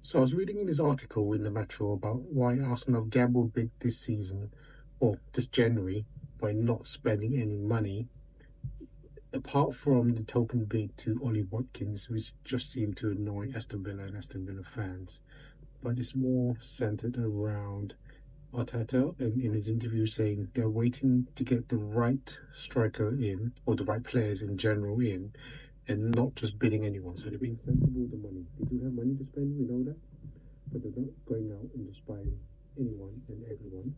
So I was reading this article in the Metro about why Arsenal gambled big this season, or this January, by not spending any money, apart from the token bid to Ollie Watkins, which just seemed to annoy Aston Villa and Aston Villa fans. But it's more centered around Arteta and in his interview saying they're waiting to get the right striker in, or the right players in general in, and not just bidding anyone. So they're being sensible with the money. They do have money to spend, we know that, but they're not going out and just buying anyone and everyone.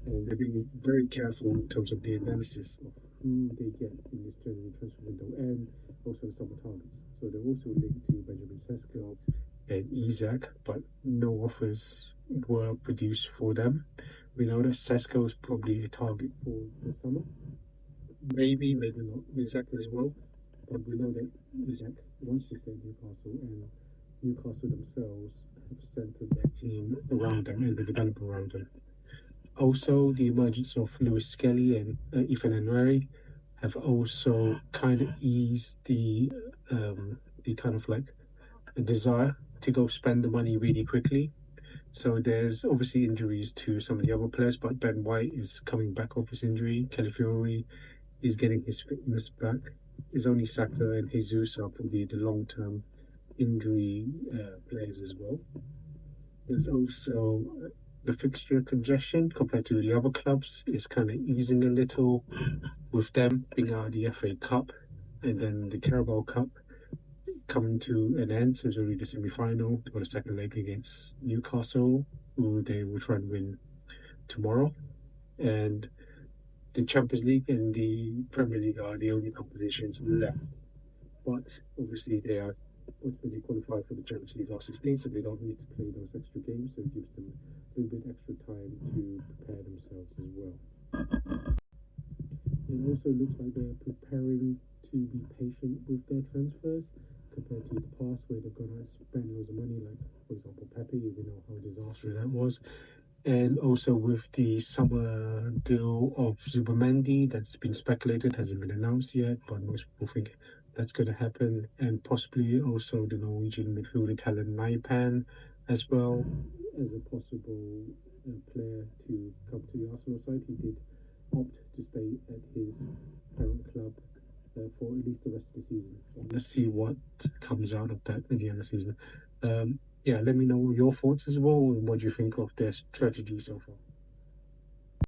And they're being very careful in terms of the analysis of who they get in this January transfer window and also summer targets. So they're also linked to Benjamin Sesko and Isak, but no offers were produced for them. We know that Sesko is probably a target for the summer. Maybe not Isak as well. But we know that Isak wants to stay in Newcastle, and Newcastle themselves have centered their team around them and the development around them. Also, the emergence of Lewis Skelly and Ethan Enrique have also kind of eased the kind of like a desire to go spend the money really quickly. So there's obviously injuries to some of the other players, but Ben White is coming back off his injury. Calafiori is getting his fitness back. It's only Saka and Jesus are probably the long-term injury players as well. There's also the fixture congestion compared to the other clubs is kind of easing a little with them being out of the FA Cup and then the Carabao Cup coming to an end. So it's already the semi-final or the second leg against Newcastle, who they will try and win tomorrow. And the Champions League and the Premier League are the only competitions left. But obviously they are ultimately qualified for the Champions League last 16, so they don't need to play those extra games. So it gives them a little bit extra time to prepare themselves as well. It also looks like they're preparing to be patient with their transfers compared to the past where they're going to spend loads of money, like, for example, Pepe, we know how disastrous that was. And also with the summer deal of Zubimendi that's been speculated, hasn't been announced yet, but most people think that's going to happen. And possibly also the Norwegian midfielder talent Naipan as well as a possible player to come to the Arsenal side. He did opt to stay at his parent club for at least the rest of the season. So let's see what comes out of that at the end of the season. Yeah, let me know your thoughts as well and what you think of their strategy so far.